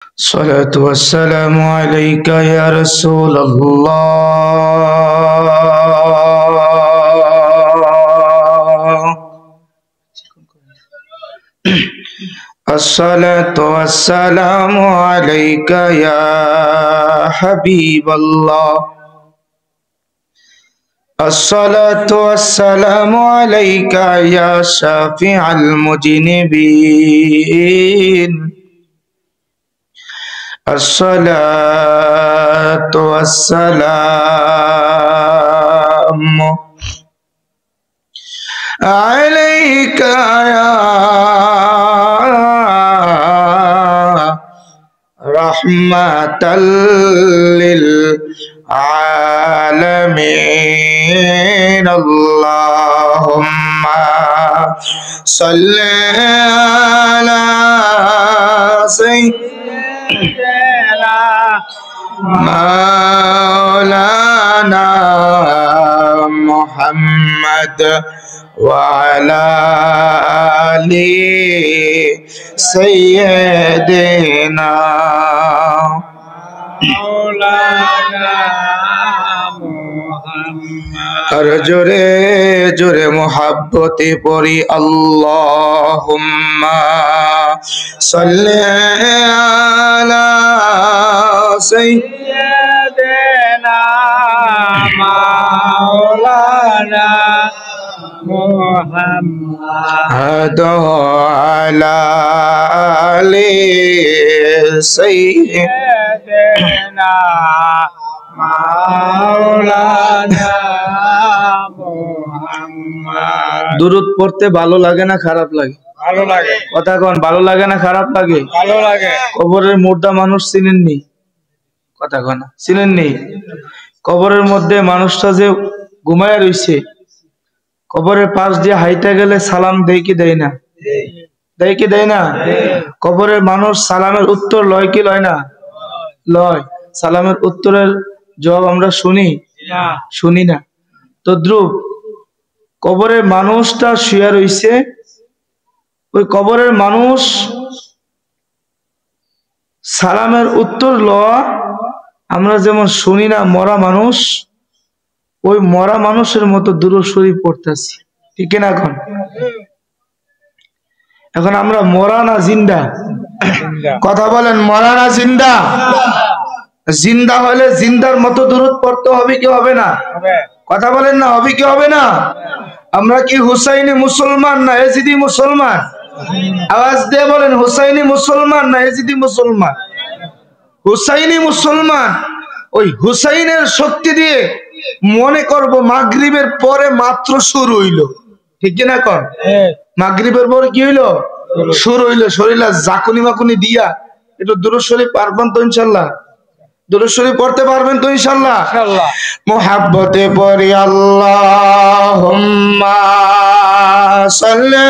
الصلاة والسلام عليك يا رسول الله. الصلاة والسلام عليك يا حبيب الله. الصلاة والسلام عليك يا شافع المذنبين. الصلاة والسلام عليك يا رحمة للعالمين. اللهم صل على سيدنا مولانا محمد وعلى آل سيدنا مولانا محمد. আর জোরে জোরে মোহাব্বতে পড়ি আল্লাহুম্মা সাল্লি আলা সাইয়্যিদিনা মাওলানা মুহাম্মদ আলা আলি সাইয়্যিদিনা মাওলানা মুহাম্মদ. দুরূদ পড়তে ভালো লাগে না খারাপ লাগে? ভালো লাগে। কথা কোন, ভালো লাগে না খারাপ লাগে? ভালো লাগে। কবরের মুর্দা মানুষ চিনেননি? কথা কোন, চিনেননি? কবরের মধ্যে মানুষটা যে ঘুমায় রইছে, কবরের পাশ দিয়ে হাইটা গেলে সালাম দেয় কি দেয় না? দেয় কি দেয় না? কবরের মানুষ সালামের উত্তর লয় কি লয় না? লয়। সালামের উত্তরের জবাব আমরা শুনি না, শুনি না। তদ্রুপ কবরের মানুষটা শুয়ে রইছে, ওই কবরের মানুষ সালামের উত্তর লওয়া আমরা যেমন শুনি না, মরা মানুষ ওই মরা মানুষের মতো দুরূদ শরীফ পড়তেছি, ঠিক না? এখন আমরা মরা না জিন্দা? কথা বলেন, মরা না জিন্দা? জিন্দা হলে জিন্দার মতো দুরূদ পড়তে হবে কি হবে না? কথা বলেন না, হবে কি হবে না? আমরা কি হুসাইনি মুসলমান না এজিদি মুসলমান? আওয়াজ দিয়ে বলেন, হুসাইনি মুসলমান না এজিদি মুসলমান? হুসাইনি মুসলমান। ওই হুসাইনের শক্তি দিয়ে মনে করব মাগরিবের পরে মাত্র শুরু হইল, ঠিক না? কর মাগরিবের পরে কি হইল? শুরু হইল। শরীরে জাকুনি মাকুনি দিয়া একটু দুরূদ শরীফ পারবেন তো ইনশাআল্লাহ? দুরূদ শরীফ পড়তে পারবেন তো ইনশাআল্লাহ? ইনশাআল্লাহ। মুহাব্বতে পড়ি আল্লাহুম্মা সাল্লি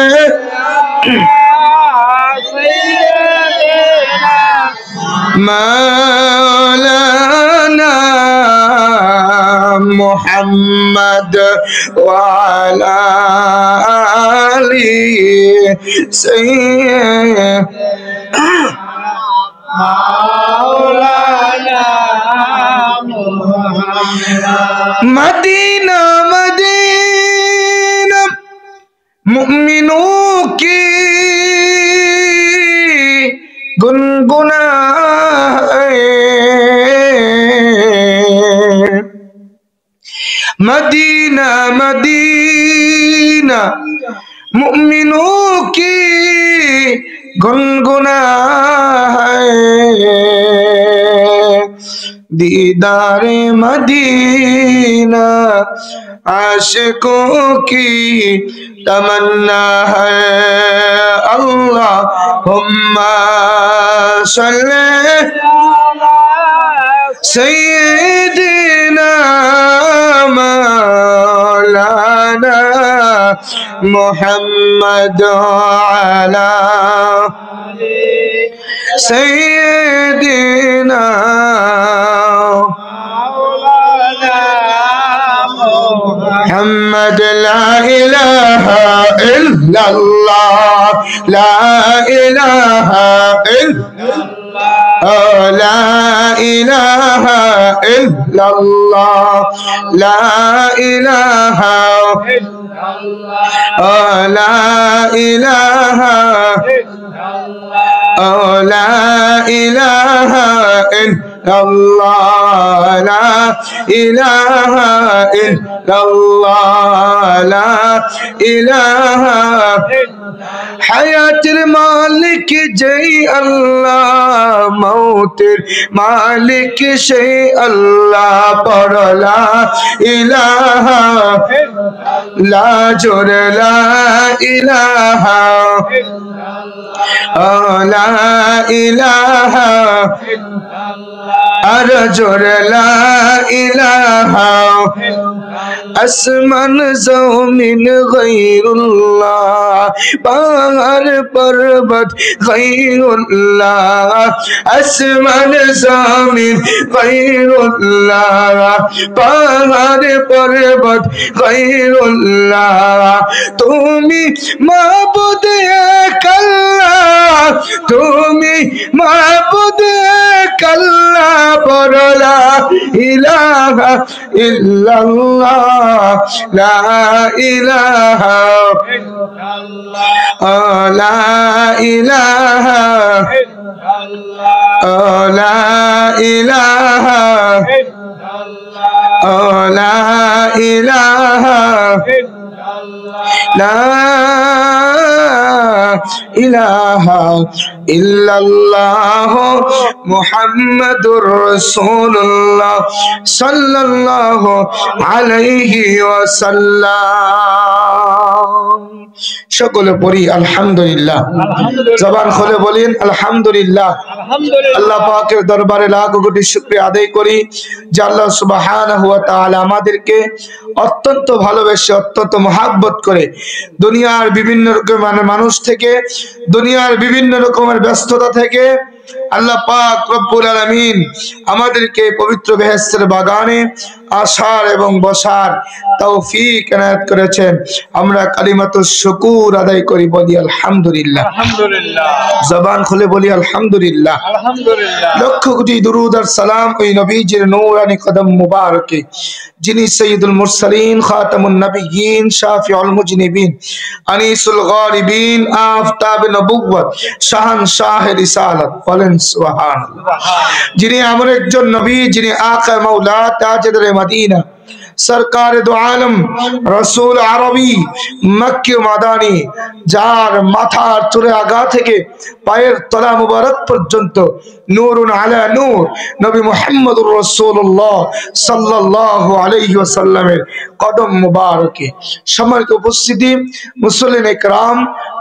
সাইয়্যিদিনা মাওলানা মুহাম্মদ ওয়া আলা আলি সাইয়্যিদিনা মাওলানা মুহাম্মদ। মদিনা মদিনা মুমিনোं की गुनगुना है, मदीना मदीना मुमिनों की गुनगुना है, दीदारे मदीना आशिकों की तमन्ना है। अल्लाहुम्मा सल्ली अला सय्यिदिना मौलाना मुहम्मद अला सय्यिदिना محمد. لا إله إلا الله لا إله إلا الله লা ইলাহা ইল্লাল্লাহ লা ইলাহা লা ইলাহা লা ইলাহা ইল্লাল্লাহ লা ইলাহা ইল্লাল্লাহ লা ইলাহা হায়াতের মালিক যেই আল্লাহ মৌতের মালিক সেই আল্লাহ পড় লা ইলাহা লা জোর লা ইলাহা লা ইলাহা আর জোর লা ইলাহা আসমান জমিন গায়রুল্লাহ পাহাড় পর্বত গায়রুল্লাহ আসমান জমিন গায়রুল্লাহ পাহাড় পর্বত গায়রুল্লাহ তুমি মাবুদ এক আল্লাহ তুমি মাবুদ এক আল্লাহ পড় লা ইলাহা ইল্লাল্লাহ লা ইলাহা লা ইলাহা লা ইলাহা লা ইলাহা লা ইলাহা ইল্লাল্লাহ মুহাম্মাদুর রাসূলুল্লাহ সাল্লাল্লাহু আলাইহি ওয়াসাল্লাম। সকলে পড়ি আলহামদুলিল্লাহ। জবান খুলে বলেন আলহামদুলিল্লাহ। আল্লাহ পাকের দরবারে লাখ কোটি শুকরিয়া আদায় করি যে আল্লাহ সুবহানাহু ওয়া তাআলা আমাদেরকে অত্যন্ত ভালোবেসে অত্যন্ত মহব্বত করে দুনিয়ার বিভিন্ন রকমের মানুষ থেকে দুনিয়ার বিভিন্ন রকমের ব্যস্ততা থেকে আল্লাহ পাক রব্বুল আলামিন আমাদেরকে পবিত্র বেহেশতের বাগানে আসার এবং বসার তৌফিক এনায়েত করেছেন। আমরা কালিমাতুশ শুকুর আদায় করি, বলি আলহামদুলিল্লাহ। আলহামদুলিল্লাহ। জবান খুলে বলি আলহামদুলিল্লাহ। আলহামদুলিল্লাহ। লক্ষ কোটি দুরূদ আর সালাম ওই নবীজির নূরানি কদম মুবারকে, যিনি সৈয়দুল মুরসালিন, খাতামুন নবিয়্যিন, শাফিউল মুজনিবিন, আনিসুল গারিবিন, আফতাব নবুওয়াত, শাহনশাহ রিসালাত। বলেন সুবহানাল্লাহ। যিনি এমন একজন নবী, যিনি আকা মাওলা তাজদার মদিনা, सरकार दो आलम, रसूल आरबी, मक्की मादानी, जार माथार चुरे आगा থেকে পায়ের তলা মুবারক পর্যন্ত নূরুন আলা নূর নবী মুহাম্মদুর রাসূলুল্লাহ সাল্লাল্লাহু আলাইহি ওয়াসাল্লামের কদম মুবারকে সম্মানিত উপস্থিতি, মুসল্লিন ইকরাম,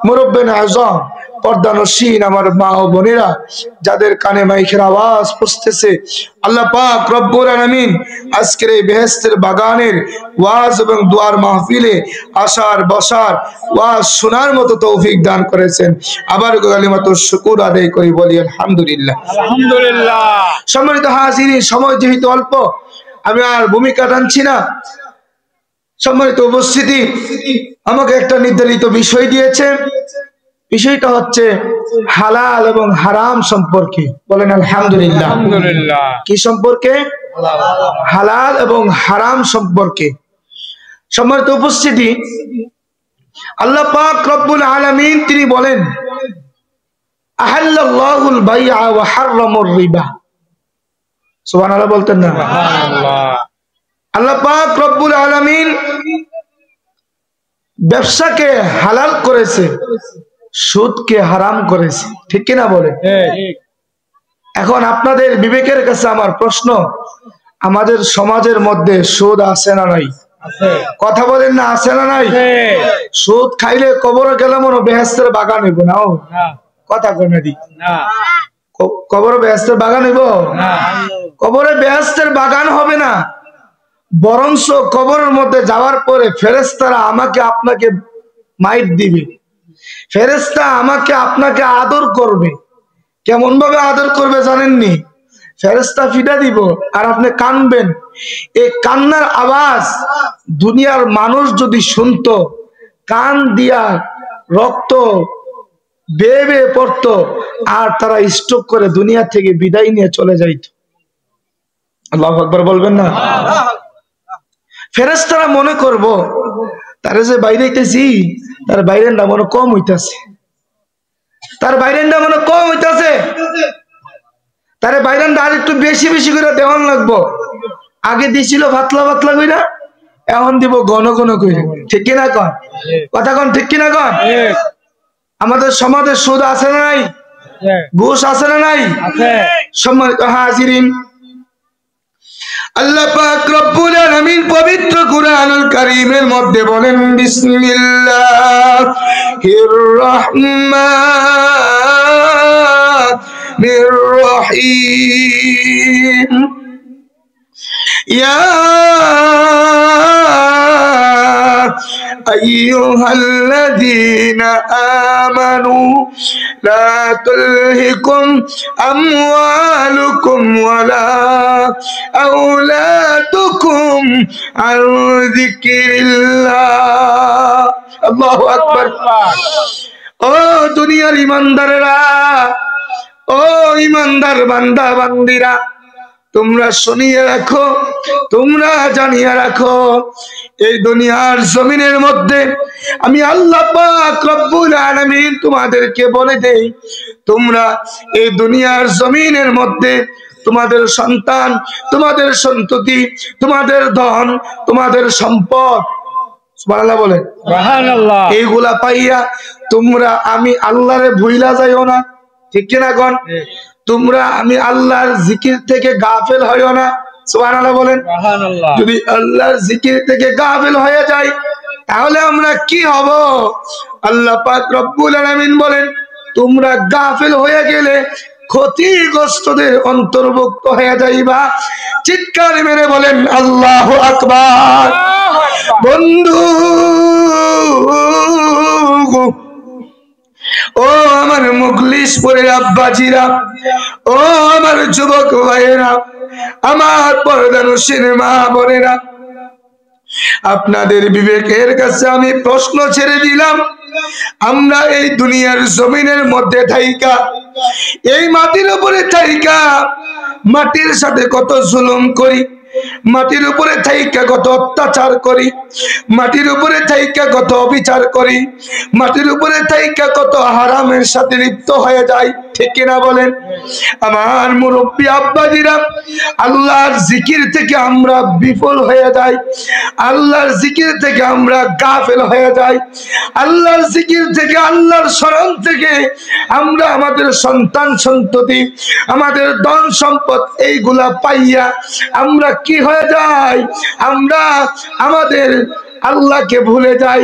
মুরব্বিন আযম, পর্দানশীন আমার মা ও বোনেরা, যাদের কানে মাইকের আওয়াজ পৌঁছতেছে, আল্লাহ পাক রব্বুল আলামিন আজকের এই বেহেশতের বাগানের ওয়াজ এবং দুয়ার মাহফিলে আসার বসার ওয়াজ শোনার মতো তৌফিক দান করেছেন। আবার কালিমাতুশ শুকুর আদায় করি, বলি আলহামদুলিল্লাহ। আলহামদুলিল্লাহ। সম্মানিত হাজিরিন, সময় যেহেতু অল্প, আমি আর ভূমিকা টানছি না। সম্মানিত উপস্থিতি, আমাকে একটা নির্ধারিত বিষয় দিয়েছে। বিষয়টা হচ্ছে হালাল এবং হারাম সম্পর্কে। বলেন আলহামদুলিল্লাহ। আলহামদুলিল্লাহ। কি সম্পর্কে? হালাল এবং হারাম সম্পর্কে। সম্মানিত উপস্থিতি, আল্লাহ পাক রব্বুল আলামিন তিনি বলেন, আহাল্লাল্লাহুল বাইআ ওয়া হাররামার রিবা। সুবহানাল্লাহ বলতেন না? সুবহানাল্লাহ। আল্লাহ পাক রব্বুল আলামিন ব্যবসাকে হালাল করেছে, সুদকে হারাম করেছে। ঠিক কিনা বলে? এখন আপনাদের বিবেকের কাছে আমার প্রশ্ন, আমাদের সমাজের মধ্যে সুদ আছে না নাই? কথা বলেন না, আছে না নাই? সুদ খাইলে কবরে গেলে মনে বেহেশতের বাগান হইব না? কথা কমে দি, কবরে বেহেশতের বাগান হইব? কবরে বেহেশতের বাগান হবে না, বরঞ্চ কবরের মধ্যে যাওয়ার পরে ফেরেশতারা আমাকে আপনাকে মাইট দিবে। ফেরেশতা আমাকে আপনাকে আদর করবে। কেমন ভাবে আদর করবে জানেননি? ফেরেশতা ফিডা দিব আর আপনি কানবেন। এই কান্নার আওয়াজ দুনিয়ার মানুষ যদি শুনতো, কান দিয়া রক্ত বেয়ে বেয়ে পড়তো, আর তারা স্ট্রোক করে দুনিয়া থেকে বিদায় নিয়ে চলে যাইত। আল্লাহু আকবার বলবেন না? ফেরেশতারা মনে করব তারা যে বাইরেইতেছি, তার বাইরের না মনে কম হইতাছে, তার বাইরের না মনে কম হইতাছে, তার বাইরের আর একটু বেশি বেশি করে দেওয়ান লাগবো। আগে দিছিল পাতলা পাতলা কইরা, এখন দিব ঘন ঘন কইরা। ঠিক কিনা কন? কথা কন ঠিক কিনা কন? আমাদের সমাজে সুদ আছে না নাই? ঘুষ আছে না নাই? সম্মানিত হাজিরিন, আল্লাহ পাক রব্বুল আলামিন পবিত্র কুরআনুল কারীমের মধ্যে বলেন, বিসমিল্লাহির রাহমানির রহিম। ইয়া আইয়ুহাল্লাযীনা আমানু লা তুলহিকুম আমওয়ালুকুম ওয়ালা আওলাদুকুম আন যিকিরিল্লাহ। আল্লাহু আকবার। ও দুনিয়ার ইমানদারেরা, ও ইমানদার বান্দা বান্দিরা, তোমরা শুনিয়ে রাখো, তোমরা জানিয়ে রাখো, এই দুনিয়ার জমিনের মধ্যে আমি আল্লাহ পাক রব্বুল আলামিন তোমাদেরকে বলে দেই, তোমরা এই দুনিয়ার জমিনের মধ্যে তোমাদের সন্তান, তোমাদের সন্ততি, তোমাদের ধন, তোমাদের সম্পদ, সুবহানাল্লাহ বলে, সুবহানাল্লাহ, এইগুলা পাইয়া তোমরা আমি আল্লাহরে ভুইলা যাইও না। ঠিক কিনা কোন? তোমরা আমি আল্লাহর জিকির থেকে গাফেল হইও না। সুবহানাল্লাহ বলেন। সুবহানাল্লাহ। যদি আল্লাহর জিকির থেকে গাফেল হয়ে যাই তাহলে আমরা কি হব? আল্লাহ পাক রব্বুল আলামিন বলেন, তোমরা গাফেল হয়ে গেলে ক্ষতিগ্রস্তদের অন্তর্ভুক্ত হয়ে যাইবা। চিৎকার মেরে বলেন আল্লাহু আকবার। বন্ধু, ও আমার মুখলিসপুরের আব্বাজিরা, ও আমার যুবক ভাইয়েরা, আমার পর্দানুশীল মা বোনেরা, আপনাদের বিবেকের কাছে আমি প্রশ্ন ছেড়ে দিলাম। আমরা এই দুনিয়ার জমিনের মধ্যে থাইকা, এই মাটির উপরে থাইকা মাটির সাথে কত জুলুম করি, মাটির উপরে থাইকা কত অত্যাচার করি, মাটির উপরে থাইকা কত অবিচার করি, মাটির উপরে থাইকা কত হারামের সাথে লিপ্ত হয়ে যায়। ঠিক কিনা বলেন? আমার মুরব্বী আব্বাজিরা, আল্লাহর জিকির থেকে আমরা বিফল হয়ে যাই, আল্লাহর জিকির থেকে আমরা গাফেল হয়ে যাই, আল্লাহর জিকির থেকে, আল্লাহর স্মরণ থেকে আমরা আমাদের সন্তান সন্ততি, আমাদের ধন সম্পদ এইগুলা পাইয়া আমরা কি হয়ে যায়? আমরা আমাদের আল্লাহকে ভুলে যাই।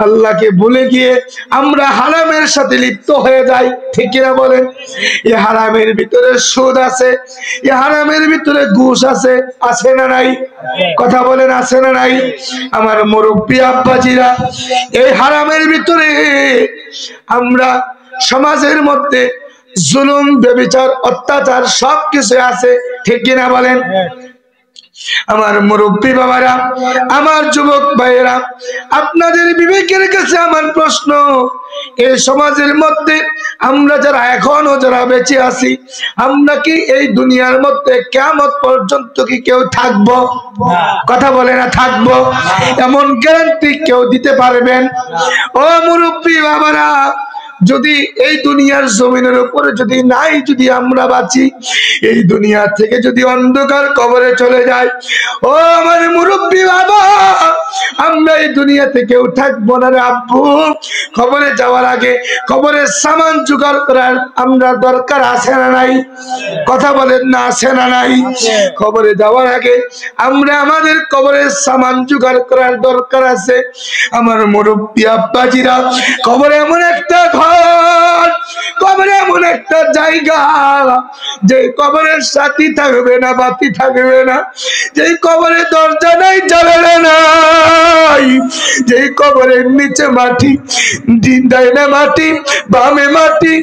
আল্লাহকে ভুলে গিয়ে আমরা হারামের সাথে লিপ্ত হয়ে যাই। ঠিক কিনা বলেন? এই হারামের ভিতরে সুদ আছে, এই হারামের ভিতরে ঘুষ আছে, আছে না নাই? কথা বলেন, আছে না নাই? আমার মুরব্বী আব্বাজিরা, এই হারামের ভিতরে আমরা সমাজের মধ্যে জুলুম, ব্যভিচার, অত্যাচার সবকিছু আছে। ঠিক কিনা বলেন? আমার মুরব্বী বাবারা, আমার যুবক ভাইয়েরা, আপনাদের বিবেকের কাছে আমার প্রশ্ন, এই সমাজের মধ্যে আমরা যারা এখনো যারা বেঁচে আছি, আমরা কি এই দুনিয়ার মধ্যে কিয়ামত পর্যন্ত কি কেউ থাকবো? কথা বলে না থাকবো, এমন গ্যারান্টি কেউ দিতে পারবেন? ও মুরব্বী বাবারা, যদি এই দুনিয়ার জমিনের উপরে যদি নাই, যদি আমরা বাঁচি, এই দুনিয়া থেকে যদি অন্ধকার কবরে চলে যায়, ও আমার মুরব্বী বাবা, আমরা এই দুনিয়াতে কেউ থাকবো না রে আব্বু। কবরে যাওয়ার আগে কবরের সামান জোগাড় করার আমরা দরকার আছে না নাই? কথা বলেন না, আছে না নাই? কবরে যাওয়ার আগে আমরা আমাদের কবরের সামান জোগাড় করার দরকার আছে। আমার মুরব্বী আব্বাজিরা, কবরে এমন একটা ঘর, কবরে এমন একটা জায়গা, যে কবরের সাথী থাকবে না, বাতি থাকবে না, যে কবরে দরজা নাই, জানালা নাই, যে কবরের নিচে মাটি, ডাইনে মাটি, বামে মাটি,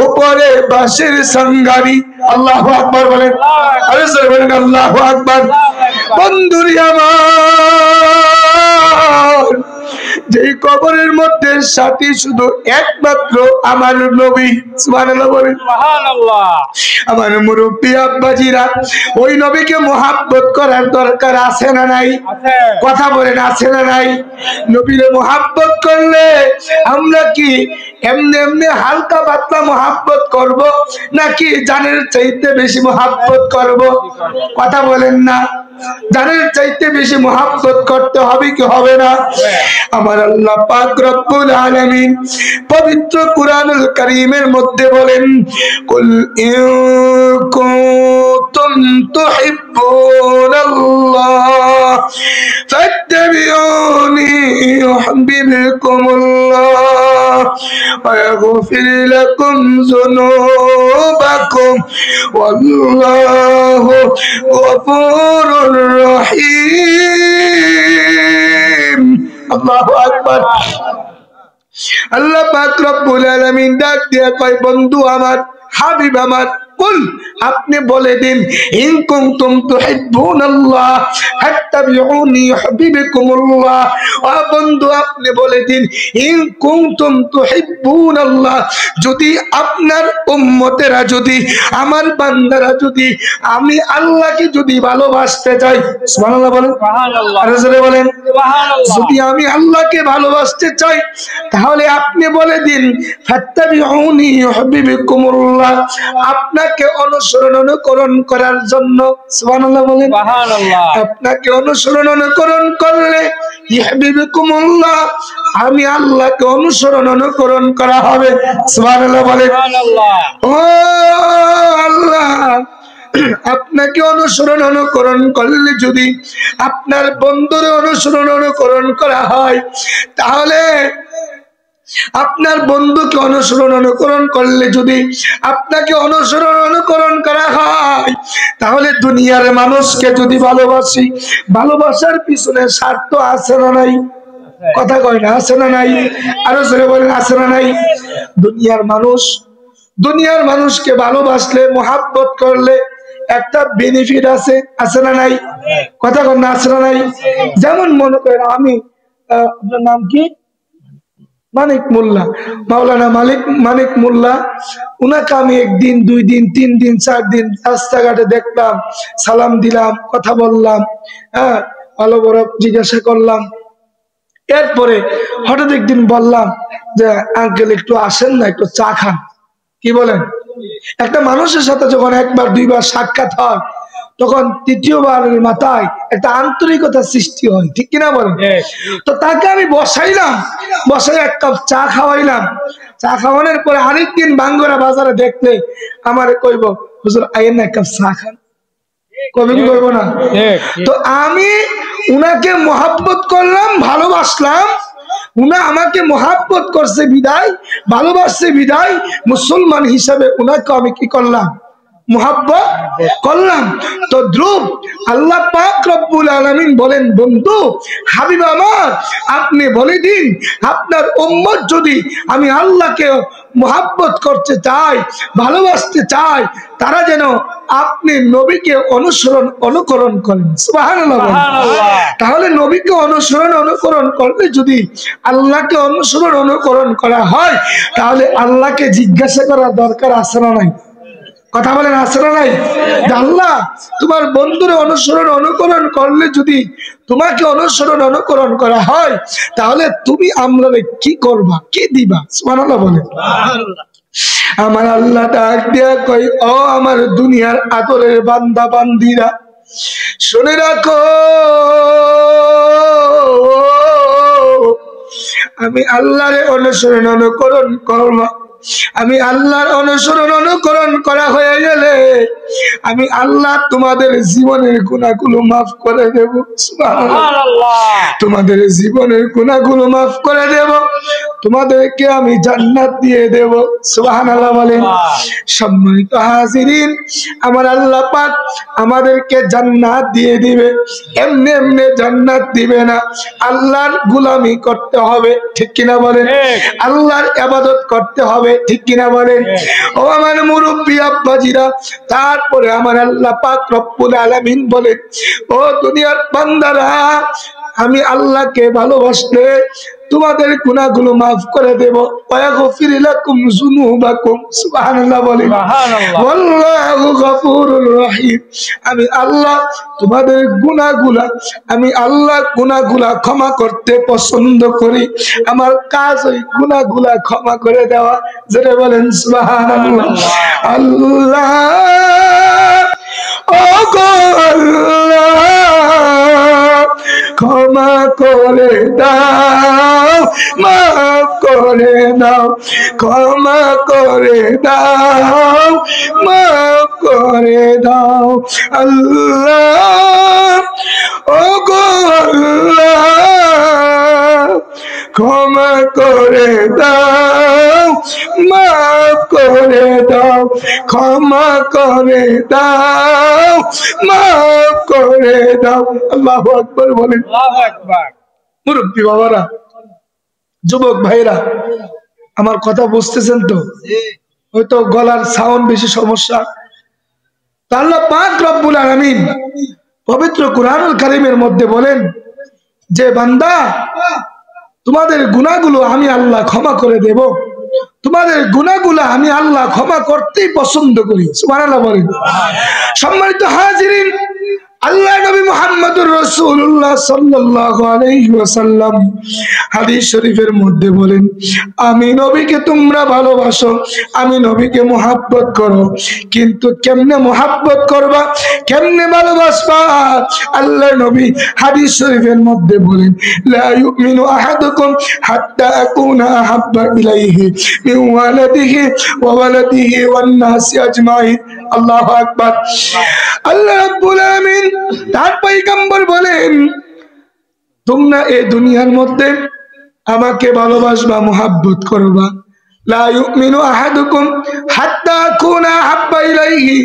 উপরে বাঁশের সাঙ্গারি। আল্লাহু আকবার বলেন, আরে সবাই বলেন আল্লাহু আকবার। বন্ধুরি আমার, যেই কবরের মধ্যে সাথী শুধু একমাত্র আমার নবী। সুবহানাল্লাহ বলেন। সুবহানাল্লাহ। আমার মুরব্বি আব্বাজিরা, ওই নবীকে মোহাব্বত করার দরকার আছে না নাই? কথা বলেন, আছে না নাই? নবীরে মোহাব্বত করলে আমরা কি এমনি এমনি হালকা পাতলা মোহাব্বত করব, নাকি জানের চাইতে বেশি মোহাব্বত করব? কথা বলেন না। জানের চাইতে বেশি মোহাব্বত করতে হবে কি হবে না? আমার আল্লাহ পাক রব্বুল আলামিন পবিত্র কুরআনুল কারীমের মধ্যে বলেন, কুল ইন কুনতুম তুহিব্বুনাল্লাহ ফাত্তাবিউনি ইউহিব্বুকুমুল্লাহ ওয়া ইয়াগফির লাকুম যুনুবাকুম ওয়াল্লাহু গফুরুর রহিম। আল্লাহু আকবার। আল্লাহ পাক রব্বুল আলামিন ডাক দিয়ে কয়, বন্ধু আমার, হাবিব আমার, কুল আপনি বলে দিন, ইন কুনতুম তুহিব্বুনাল্লাহ ফাত্তাবিউনি ইউহিব্বুকুমুল্লাহ। ও বন্ধু আপনি বলে দিন, ইন কুনতুম তুহিব্বুনাল্লাহ, যদি আপনার উম্মতেরা, যদি আমার বান্দারা, যদি আমি আল্লাহকে যদি ভালোবাসতে চাই, সুবহানাল্লাহ বলেন, সুবহানাল্লাহ, আর জোরে বলেন সুবহানাল্লাহ, যদি আমি আল্লাহকে ভালোবাসতে চাই, তাহলে আপনি বলে দিন, ফাত্তাবিউনি ইউহিব্বুকুমুল্লাহ, আপনাকে অনুকরণ করার জন্য, সুবহানাল্লাহ বলেন, সুবহানাল্লাহ, আপনাকে অনুকরণ করলে ইউহিব্বুকুমুল্লাহ, আমি আল্লাহকে অনুকরণ করা হবে। সুবহানাল্লাহ বলেন। ও আল্লাহ, আপনাকে অনুকরণ করলে, যদি আপনার বন্ধুরে অনুকরণ করা হয়, তাহলে আপনার বন্ধুকে অনুকরণ করলে, যদি আপনাকে অনুকরণ করা হয়, তাহলে দুনিয়ার মানুষকে যদি ভালোবাসি, ভালোবাসার পিছনে স্বার্থ আছে না নাই? কথা কয় না, আছে না নাই? আরো জোরে বলেন, আছে না নাই? দুনিয়ার মানুষকে ভালোবাসলে, মোহাব্বত করলে একটা বেনিফিট আছে, আছে না নাই? কথা কয় না, আছে না নাই? যেমন মনে করেন, আমি, আপনার নাম কি? মানিক মোল্লা, মাওলানা মানিক মোল্লা, উনাকে আমি একদিন, 2 দিন, 3 দিন, 4 দিন রাস্তাঘাটে দেখলাম, সালাম দিলাম, কথা বললাম, হ্যাঁ, ভালো বড় জিজ্ঞাসা করলাম। এরপরে হঠাৎ একদিন বললাম যে, আঙ্কেল একটু আসেন না, একটু চা খান। কি বলেন? একটা মানুষের সাথে যখন 1 বার 2 বার সাক্ষাৎ হয়, তখন তৃতীয়বারের মাথায় একটা আন্তরিকতার সৃষ্টি হয়, ঠিক কিনা বলেন? তো তাকে আমি বসাইলাম, বসাই 1 কাপ চা খাওয়াইলাম। চা খাওয়ানোর পরে আরেকদিন বাঙ্গুরা বাজারে দেখলে আমার কইব, হুজুর আইন 1 কাপ চা খান। কবে কইব না? তো আমি উনাকে মোহাব্বত করলাম, ভালোবাসলাম, উনা আমাকে মোহাব্বত করছে বিদায়, ভালোবাসছে বিদায়, মুসলমান হিসাবে উনাকে আমি কি করলাম? মোহাব্বত করলাম। তো দ্রুপ আল্লাহ পাক রব্বুল আলামিন বলেন, বন্ধু হাবিব আমার, আপনি বলে দিন, আপনার উম্মত যদি আমি আল্লাহকে মোহাব্বত করতে চাই, ভালোবাসতে চাই, তারা যেন আপনি নবীকে অনুকরণ করেন। সুবহানাল্লাহ। তাহলে নবীকে অনুকরণ করলে, যদি আল্লাহকে অনুকরণ করা হয়, তাহলে আল্লাহকে জিজ্ঞাসা করার দরকার আছে না নাই? কথা বলেন, আছে না নাই? আল্লাহ তোমার বন্ধুর অনুকরণ করলে, যদি তোমাকে অনুকরণ করা হয়, তাহলে তুমি আমরা কি করবা, কি দিবা? সুবহানাল্লাহ বলেন। আমার আল্লাহ ডাক দিয়া কই, ও আমার দুনিয়ার আদরের বান্দা বান্দিরা, শুনে রাখো, আমি আল্লাহরে অনুকরণ করবা। আমি আল্লাহর অনুকরণ করা হয়ে গেলে, আমি আল্লাহ তোমাদের জীবনের গুনাহগুলো মাফ করে দেব। সুবহানাল্লাহ। তোমাদের জীবনের গুনাহগুলো মাফ করে দেব, তোমাদেরকে আমি জান্নাত দিয়ে দেব। সুবহানাল্লাহ বলেন। সম্মানিত হাজিরিন, আমার আল্লাহ পাক আমাদেরকে জান্নাত দিয়ে দিবে। এমনি এমনি জান্নাত দিবে না, আল্লাহর গোলামি করতে হবে, ঠিক কিনা বলেন? আল্লাহর ইবাদত করতে হবে, ঠিক কিনা বলেন? ও আমার মুরব্বি আব্বাজিরা, তারপরে আমার আল্লাহ পাক রব্বুল আলামিন বলেন, ও দুনিয়ার বান্দারা, আমি আল্লাহকে ভালোবাসলে তোমাদের গুনাহগুলো মাফ করে দেব ওয়াগফির লাকুম যুনুবাকুম সুবহানাল্লাহ বলেন আল্লাহু গফুরুর রহিম আমি আল্লাহ তোমাদের গুনাহগুলা ক্ষমা করতে পছন্দ করি আমার কাজ ওই গুনাহগুলা ক্ষমা করে দেওয়া যেটা বলেন সুবহানাল্লাহ আল্লাহ ও গো আল্লাহ ক্ষমা করে দাও মাফ করে দাও ক্ষমা করে দাও মাফ করে দাও আল্লাহ ও গো আল্লাহ ক্ষমা করে দাও মাফ করে দাও ক্ষমা করে দাও মাফ করে দাও আল্লাহু আকবার বলেন আল্লাহু আকবার মুরব্বি বাবারা যুবক ভাইরা আমার কথা বুঝতেছেন তো হয়তো গলার সাউন্ড বেশি সমস্যা আল্লাহ পাক রব্বুল আলামিন পবিত্র কুরআনুল কারীমের মধ্যে বলেন যে বান্দা তোমাদের গুনাহগুলো আমি আল্লাহ ক্ষমা করে দেব তোমাদের গুনাহগুলো আমি আল্লাহ ক্ষমা করতেই পছন্দ করি সুবহানাল্লাহ বলেন সম্মানিত হাজিরিন আল্লাহ নবী মুহাম্মদুর রাসূলুল্লাহ সাল্লাল্লাহু আলাইহি ওয়াসাল্লাম হাদিস শরীফের মধ্যে বলেন আমি নবীকে তোমরা ভালোবাসো আমি নবীকে মুহাব্বত করো কিন্তু কেমনে মুহাব্বত করবা কেমনে ভালোবাসবা আল্লাহ নবী হাদিস শরীফের মধ্যে বলেন লা ইউমিনু আহাদুকুম হাত্তা আকুনা আহাব্বা ইলাইহি মিন ওয়ালাদিহি ওয়া ওয়ালাদিহি ওয়ান নাসি আজমাইন আল্লাহু আকবার আল্লাহ রাব্বুল আলামিন তার পয়গম্বর বলেন তোমরা এই দুনিয়ার মধ্যে আমাকে ভালোবাসবা মুহাব্বত করবা লা ইউমিনু আহাদুকুম হাত্তা আকুনা আহাব্বা ইলাইহি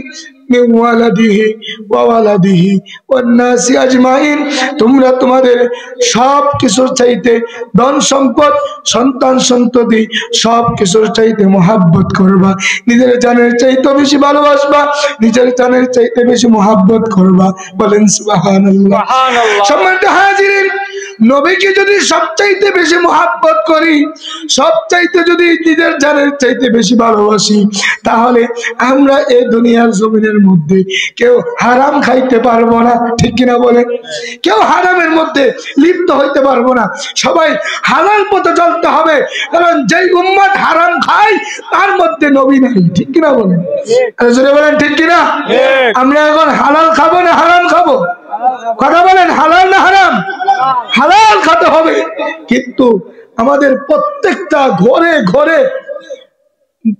মিন ওয়ালাদিহি ওয়া ওয়ালাদিহি ওয়ান নাসি আজমাইন তোমরা তোমাদের সব কিছুর চাইতে ধন সম্পদ সন্তান সন্ততি সব কিছুর চাইতে মুহাব্বত করবা নিজের জানের চাইতে বেশি ভালোবাসবা নিজের জানের চাইতে বেশি মুহাব্বত করবা বলেন সুবহানাল্লাহ সম্মানিত হাজিরিন নবীকে যদি সবচাইতে বেশি মুহাব্বত করি সবচাইতে যদি নিজের জানের চাইতে বেশি ভালোবাসি তাহলে আমরা এই দুনিয়ার জমিনের মধ্যে কেউ হারাম খাইতে পারবো না ঠিক কিনা বলে কেউ হারামের মধ্যে লিপ্ত হইতে পারবো না সবাই হালাল পথে চলতে হবে কারণ যেই উম্মত হারাম খায় তার মধ্যে নবী নাই ঠিক কিনা বলে জোরে বলেন ঠিক কিনা আমরা এখন হালাল খাবো না হারাম খাবো কথা বলেন হালাল না হারাম হালাল খেতে হবে কিন্তু আমাদের প্রত্যেকটা ঘরে ঘরে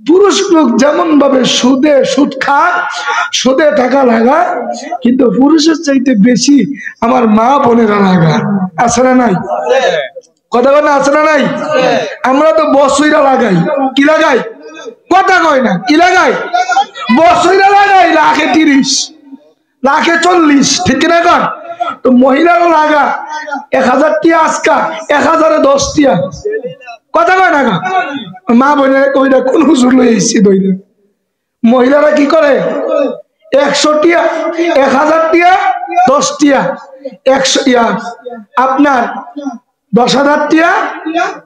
পুরুষ লোক যেমন ভাবে সুদ খায় সুদে টাকা লাগা কিন্তু পুরুষের চাইতে বেশি আমার মা বোনেরা লাগা আছে না নাই কথা বলেন আছে না নাই আমরা তো বসইরা লাগাই কি লাগাই কথা কয় না কি লাগাই বসইরা লাগাই লাখে 30 লাখে 40 ঠিক না কর তো মহিলারা লাগা 1000 টিয়া আজকা 1000 এ 10 টিয়া কথা কয় না মা বোনের কইরা কোন হুজুর লই আইছি দইরা মহিলারা কি করে 100 টিয়া 1000 টিয়া 10 টিয়া 100 টিয়া আপনার 10,000 টিয়া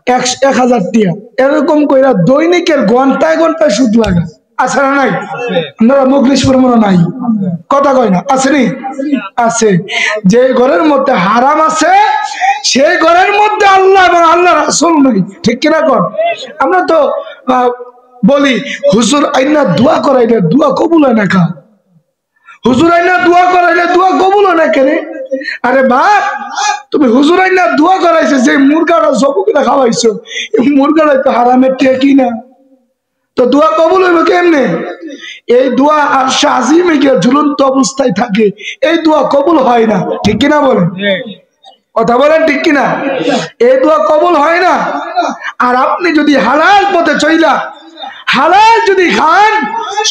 1000 টিয়া এরকম কইরা দৈনিকের ঘন্টায় ঘন্টায় সুদ লাগা আছে না নাই আপনারা মুখলিশপুর মনে নাই কথা কয় না আসেনি আছে যে ঘরের মধ্যে হারাম আছে সেই ঘরের মধ্যে আল্লাহ এবং আল্লাহ রাসূল নাই ঠিক কিনা কর আমরা তো বলি হুজুর আইনা দোয়া করাইলে দোয়া কবুল হয় না কা হুজুর আইনা দোয়া করাইলে দোয়া কবুল হয় না কেনে আরে বাপ তুমি হুজুর আইনা দোয়া করাইছে যে মুরগাটা জবুকটা খাওয়াইছো এই মুরগাটা তো হারামের টিয়া কি না তো দোয়া কবুল হইবে কেমনে এই দোয়া আরশে আজিমে গিয়ে ঝুলন্ত অবস্থায় থাকে এই দোয়া কবুল হয় না ঠিক কিনা বলেন কথা বলেন ঠিক কিনা এই দোয়া কবুল হয় না আর আপনি যদি হালাল পথে চইলা হালাল যদি খান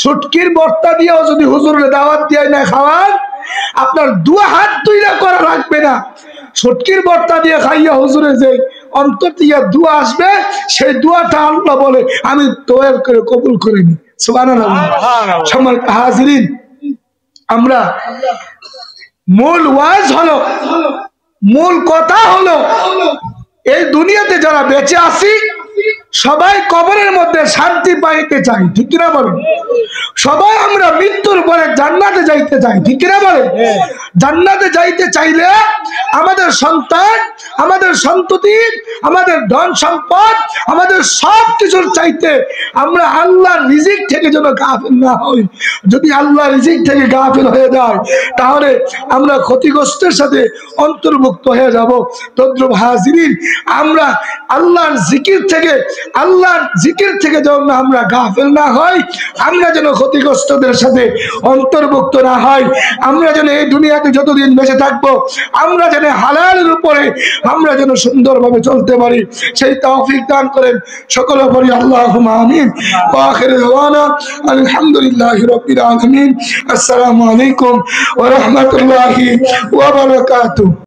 শুটকির বর্তা দিয়েও যদি হুজুরের দাওয়াত দিয়ে না খাওয়ান আপনার দুয়া হাত তুইলা করা লাগবে না শুটকির বর্তা দিয়ে খাইয়া হুজুরে যে অন্তর থেকে দোয়া আসবে সেই দোয়াটা আল্লাহ বলে আমি তওয়াব করে কবুল করে নি সুবহানাল্লাহ সম্মানিত হাজিরিন আমরা মূল ওয়াজ হলো মূল কথা হলো এই দুনিয়াতে যারা বেঁচে আছি সবাই কবরের মধ্যে শান্তি পাইতে চাই, ঠিক কিনা বলেন? সবাই আমরা মৃত্যুর পরে জান্নাতে যাইতে চাই, ঠিক কিনা বলেন? জান্নাতে যাইতে চাইলে আমাদের সন্তান, আমাদের সন্ততি, আমাদের ধন সম্পদ, আমাদের সব কিছুর চাইতে আমরা আল্লাহর রিজিক থেকে যেন গাফিল না হই। যদি আল্লাহর রিজিক থেকে গাফিল হয়ে যায় তাহলে আমরা ক্ষতিগ্রস্তের সাথে অন্তর্ভুক্ত হয়ে যাব। তদ্রুপ হাজিরিন, আমরা আল্লাহর জিকির থেকে যেন আমরা গাফিল না হই, আমরা যেন ক্ষতিগ্রস্তদের সাথে অন্তর্ভুক্ত না হয়, আমরা যেন এই দুনিয়াতে যতদিন বেঁচে থাকবো আমরা যেন হালালের উপরে আমরা যেন সুন্দরভাবে চলতে পারি, সেই তৌফিক দান করেন সকলে বলি আল্লাহুম্মা আমিন। ওয়া আখিরু দাওয়ানা আলহামদুলিল্লাহি রাব্বিল আলামিন। আসসালামু আলাইকুম ওয়া রাহমাতুল্লাহি ওয়া বারাকাতুহু।